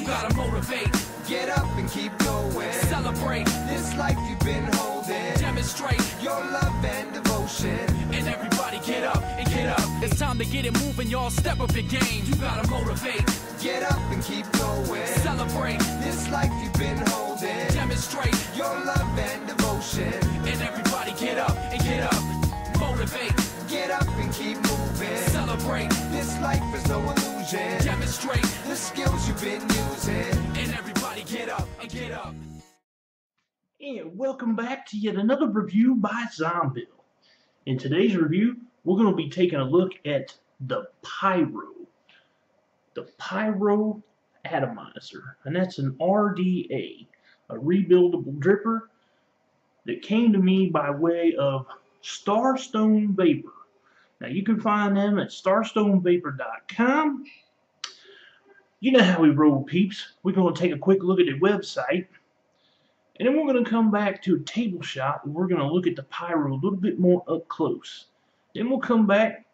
You gotta motivate. Get up and keep going. Celebrate. This life you've been holding. Demonstrate your love and devotion. And everybody get up and get up. It's time to get it moving, y'all. Step up your game. You gotta motivate. Get up and keep going. Celebrate. This life you've been holding. Demonstrate your love and devotion. And everybody get up and get up. Motivate. Get up and keep moving. Celebrate. This life is no illusion. Demonstrate the skills you've been using. And everybody get up and get up. And welcome back to yet another review by Zombill. In today's review, we're going to be taking a look at the Pyrro. The Pyrro Atomizer. And that's an R.D.A. a rebuildable dripper that came to me by way of starstonevapor. Now you can find them at starstonevapor.com. You know how we roll, peeps. We're going to take a quick look at the website, and then we're going to come back to a table shop where we're going to look at the Pyrro a little bit more up close. Then we'll come back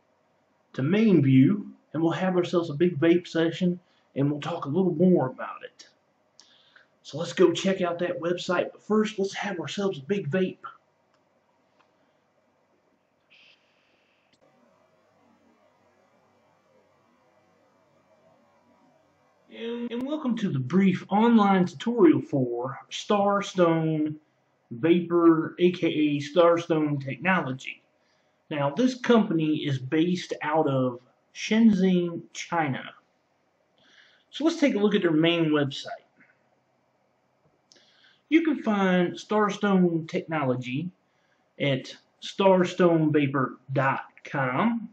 to main view, and we'll have ourselves a big vape session, and we'll talk a little more about it. So let's go check out that website, but first let's have ourselves a big vape. And welcome to the brief online tutorial for Starstone Vapor, aka Starstone Technology. Now this company is based out of Shenzhen, China. So let's take a look at their main website. You can find Starstone Technology at starstonevapor.com.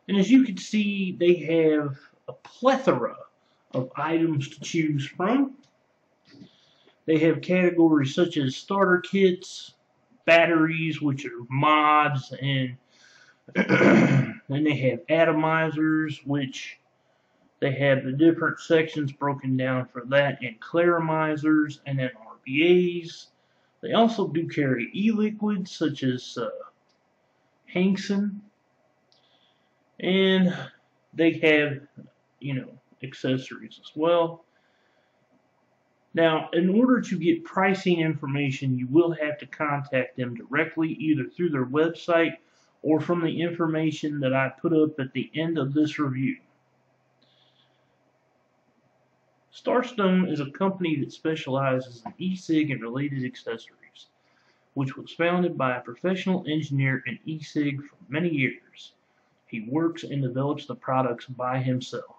And as you can see, they have a plethora of items to choose from. They have categories such as starter kits, batteries, which are mods, and then they have atomizers, which they have the different sections broken down for that, and claromizers, and then R.B.As. They also do carry e-liquids such as Hansen, and they have, accessories as well. Now, in order to get pricing information, you will have to contact them directly, either through their website or from the information that I put up at the end of this review. Starstone is a company that specializes in E-Cig and related accessories, which was founded by a professional engineer in E-Cig for many years. He works and develops the products by himself.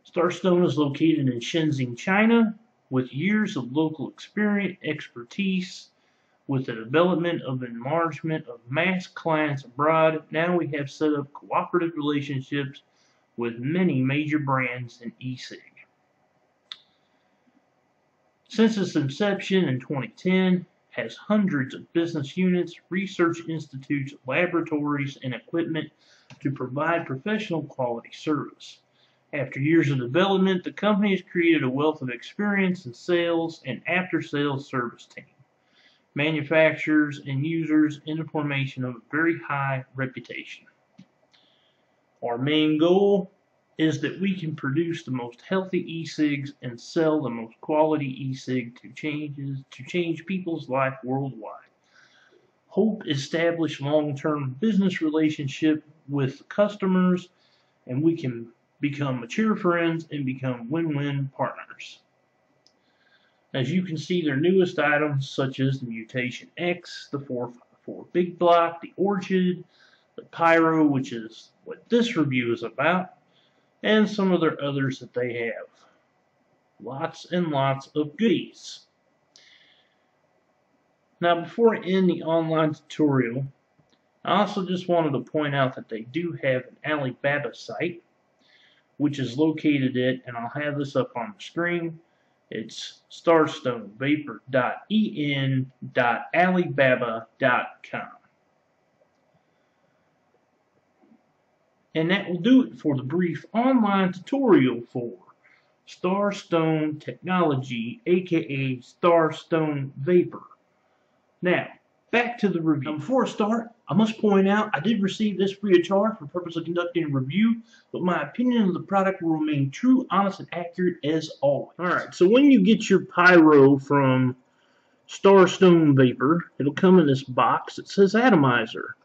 Starstone is located in Shenzhen, China, with years of local expertise with the development of enlargement of mass clients abroad. Now we have set up cooperative relationships with many major brands in E-Cig. Since its inception in 2010, has hundreds of business units, research institutes, laboratories, and equipment to provide professional quality service. After years of development, the company has created a wealth of experience in sales and after-sales service team, manufacturers, and users in the formation of a very high reputation. Our main goal is that we can produce the most healthy e-cigs and sell the most quality e-cig to change people's life worldwide. Hope establish long-term business relationship with customers, and we can become mature friends and become win-win partners. As you can see, their newest items such as the Mutation X, the 454 Big Block, the Orchid, the Pyrro, which is what this review is about, and some of their others that they have. Lots and lots of goodies. Now, before I end the online tutorial, I also just wanted to point out that they do have an R.B.A site, which is located at, and I'll have this up on the screen, it's starstonevapor.en.alibaba.com. And that will do it for the brief online tutorial for Starstone Technology, aka Starstone Vapor. Now, back to the review. Now, before I start, I must point out, I did receive this free of charge for the purpose of conducting a review, but my opinion of the product will remain true, honest, and accurate as always. Alright, so when you get your Pyrro from starstonevapor, it'll come in this box. It says Atomizer.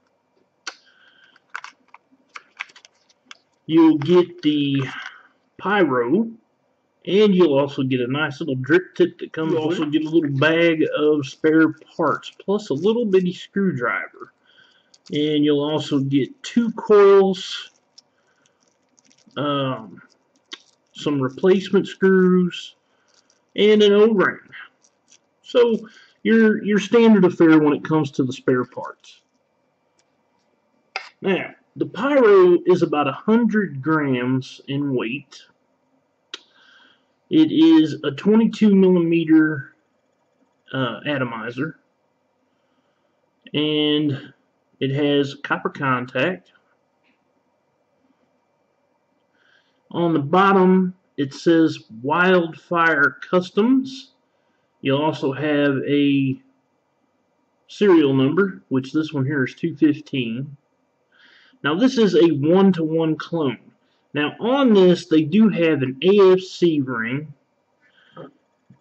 You'll get the Pyrro, and you'll also get a nice little drip tip that comes. You'll also get a little bag of spare parts, plus a little bitty screwdriver. And you'll also get 2 coils, some replacement screws, and an O-ring. So your standard affair when it comes to the spare parts. Now, the Pyrro is about 100 grams in weight. It is a 22 millimeter atomizer, and it has copper contact. On the bottom, it says Wildfire Customs. You'll also have a serial number, which this one here is 215. Now, this is a 1-to-1 clone. Now, on this, they do have an A.F.C ring,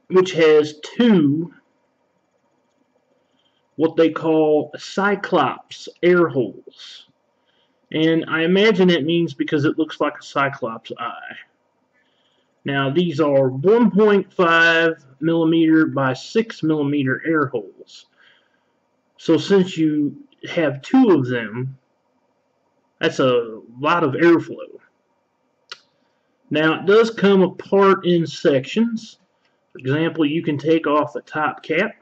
which has 2 what they call Cyclops airholes. And I imagine it means because it looks like a Cyclops eye. Now, these are 1.5 millimeter by 6 millimeter air holes. So since you have 2 of them, that's a lot of airflow. Now, it does come apart in sections. For example, you can take off the top cap.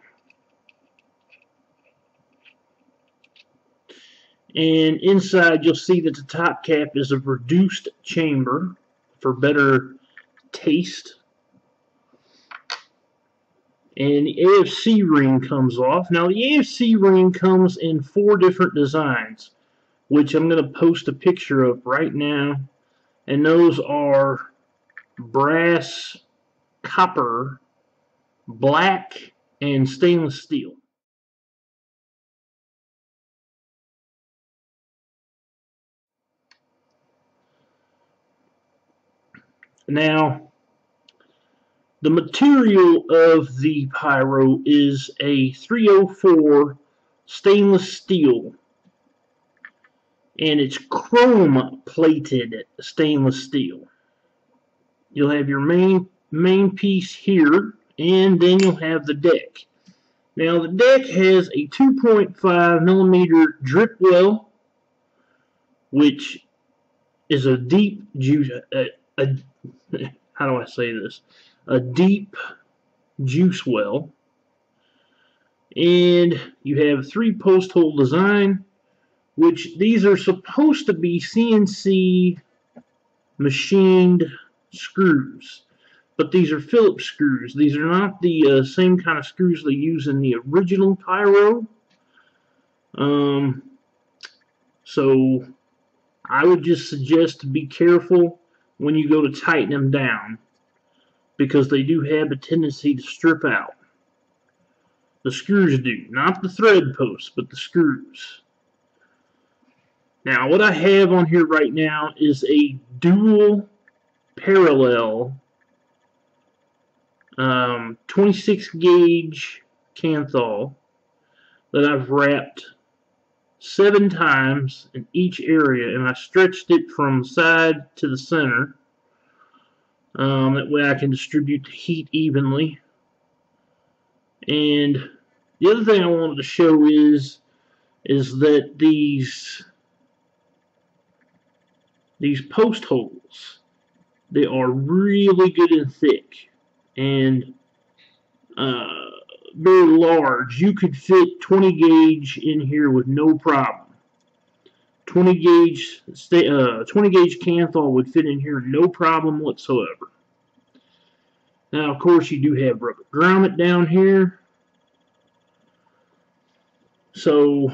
And inside, you'll see that the top cap is a reduced chamber for better taste. And the A.F.C ring comes off. Now, the A.F.C ring comes in 4 different designs, which I'm going to post a picture of right now. And those are brass, copper, black, and stainless steel. Now, the material of the Pyrro is a 304 stainless steel, and it's chrome plated stainless steel. You'll have your main piece here, and then you'll have the deck. Now, the deck has a 2.5 millimeter drip well, which is a deep juice. How do I say this? A deep juice well. And you have 3 post hole design, which these are supposed to be CNC machined screws. But these are Phillips screws. These are not the same kind of screws they use in the original Pyrro. So I would just suggest to be careful when you go to tighten them down, because they do have a tendency to strip out. The screws do, not the thread posts, but the screws. Now, what I have on here right now is a dual parallel 26 gauge Kanthal that I've wrapped 7 times in each area, and I stretched it from side to the center. That way I can distribute the heat evenly. And the other thing I wanted to show is that these post holes, they are really good and thick and very large. You could fit 20 gauge in here with no problem. 20 gauge Kanthal would fit in here no problem whatsoever. Now, of course, you do have rubber grommet down here. So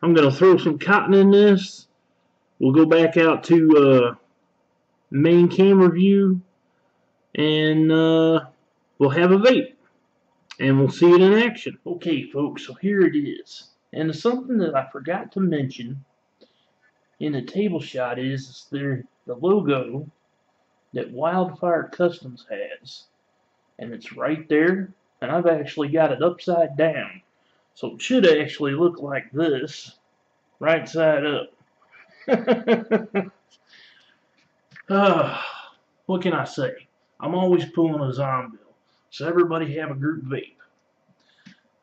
I'm going to throw some cotton in this. We'll go back out to main camera view, and we'll have a vape, and we'll see it in action. Okay, folks, so here it is. And something that I forgot to mention in the table shot is the logo that Wildfire Customs has. And it's right there. And I've actually got it upside down. So it should actually look like this, right side up. What can I say? I'm always pulling a Zombill. So everybody have a group vape.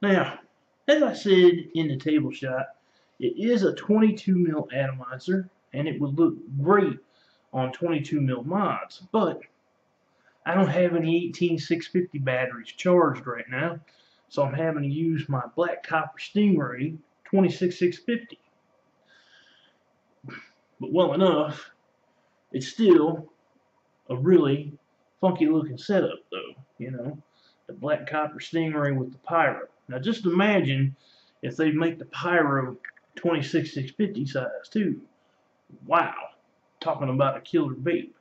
Now, as I said in the table shot, it is a 22 mil atomizer, and it would look great on 22 mil mods, but I don't have any 18650 batteries charged right now, so I'm having to use my Black Copper Stingray 26650. But well enough, it's still a really funky looking setup though, you know, the Black Copper Stingray with the Pyrro. Now just imagine if they make the Pyrro 26650 size too. Wow, talking about a killer vape.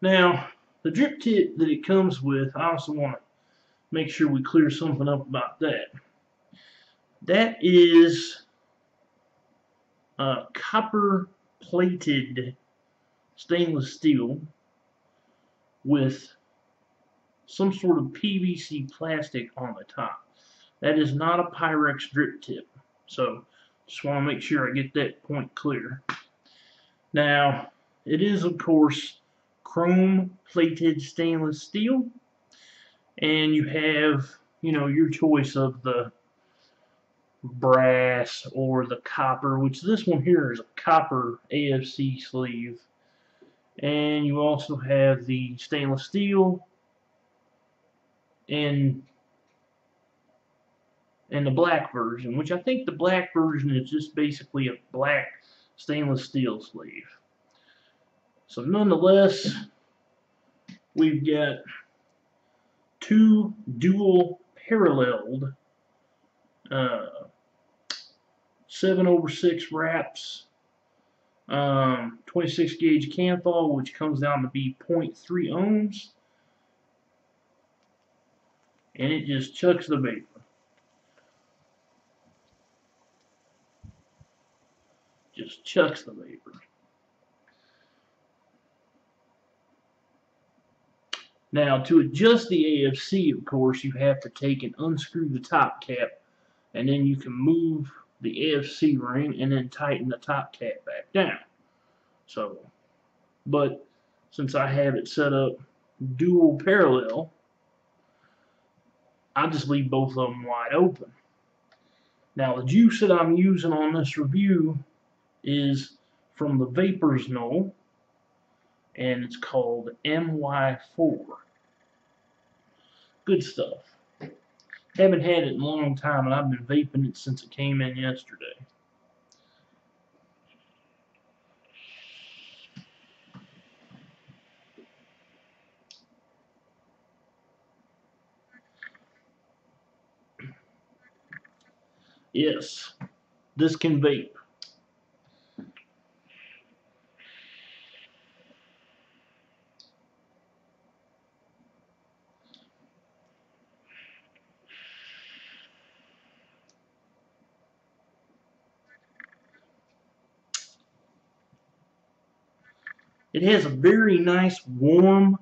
Now, the drip tip that it comes with, I also want to make sure we clear something up about that. That is copper plated stainless steel with some sort of PVC plastic on the top. That is not a Pyrex drip tip. So just want to make sure I get that point clear. Now, it is of course chrome plated stainless steel, and you have, you know, your choice of the brass or the copper, which this one here is a copper A.F.C sleeve, and you also have the stainless steel and the black version, which I think the black version is just basically a black stainless steel sleeve. So nonetheless, we've got two dual paralleled 7/6 wraps, 26 gauge Canthal, which comes down to be 0.3 ohms, and it just chucks the vapor. Just chucks the vapor. Now, to adjust the A.F.C, of course, you have to take and unscrew the top cap, and then you can move the A.F.C ring and then tighten the top cap back down. So, but since I have it set up dual parallel, I just leave both of them wide open. Now, the juice that I'm using on this review is from the Vapors Knoll, and it's called MY4. Good stuff. Haven't had it in a long time, and I've been vaping it since it came in yesterday. Yes, this can vape. It has a very nice, warm,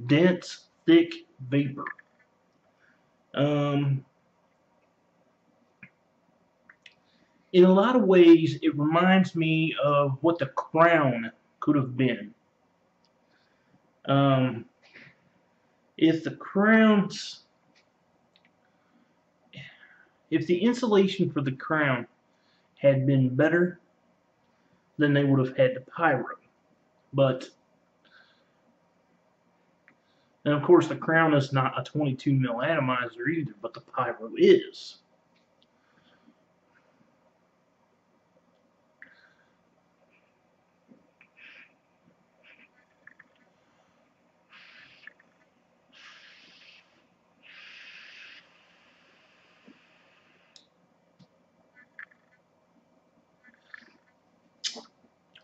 dense, thick vapor. In a lot of ways, it reminds me of what the Crown could have been. If the insulation for the Crown had been better, then they would have had the Pyrro. But, and of course the Crown is not a 22 mil atomizer either, but the Pyrro is.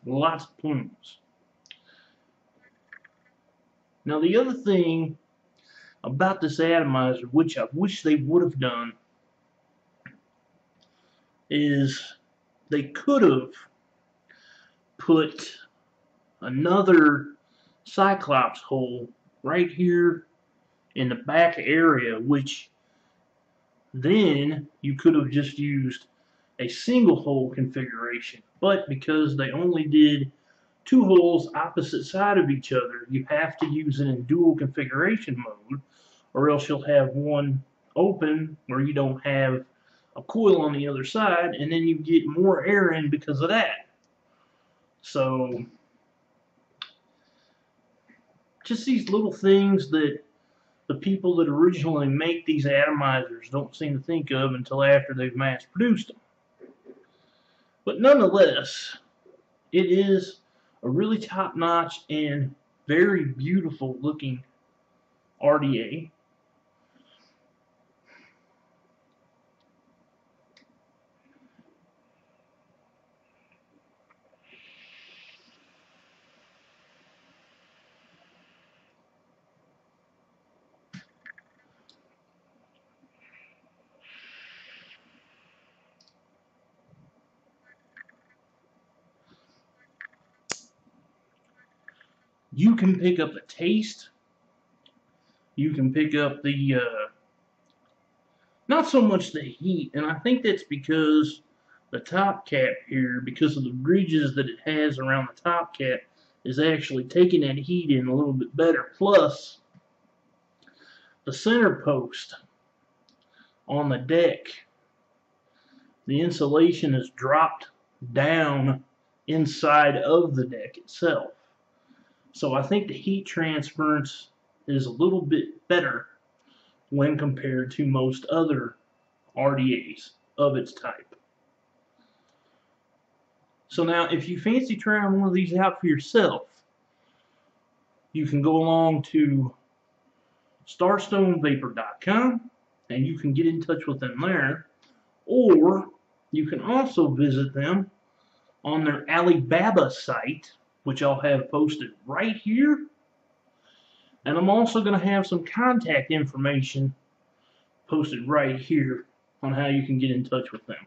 Lots of plumes. Now the other thing about this atomizer, which I wish they would have done, is they could have put another Cyclops hole right here in the back area, which then you could have just used a single hole configuration. But because they only did 2 holes opposite side of each other, you have to use it in dual configuration mode, or else you'll have one open where you don't have a coil on the other side, and then you get more air in because of that. So just these little things that the people that originally make these atomizers don't seem to think of until after they've mass produced them. But nonetheless, it is a really top-notch and very beautiful looking R.D.A. You can pick up the taste. You can pick up the, not so much the heat, and I think that's because the top cap here, because of the ridges that it has around the top cap, is actually taking that heat in a little bit better. Plus, the center post on the deck, the insulation is dropped down inside of the deck itself. So I think the heat transference is a little bit better when compared to most other R.D.As of its type. So now if you fancy trying one of these out for yourself, you can go along to starstonevapor.com and you can get in touch with them there, or you can also visit them on their Alibaba site, which I'll have posted right here. And I'm also going to have some contact information posted right here on how you can get in touch with them.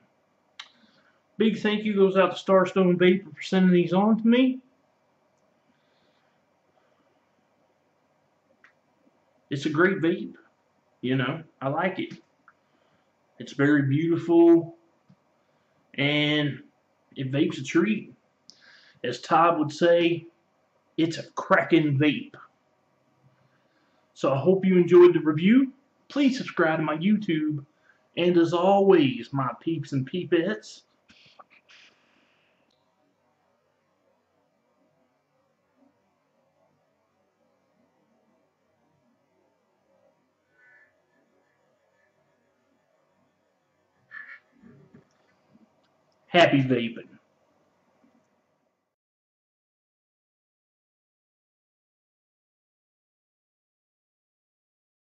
Big thank you goes out to Starstone Vapor for sending these on to me. It's a great vape. You know, I like it. It's very beautiful, and it vapes a treat. As Todd would say, it's a crackin' vape. So I hope you enjoyed the review. Please subscribe to my YouTube. And as always, my peeps and peepettes, happy vaping.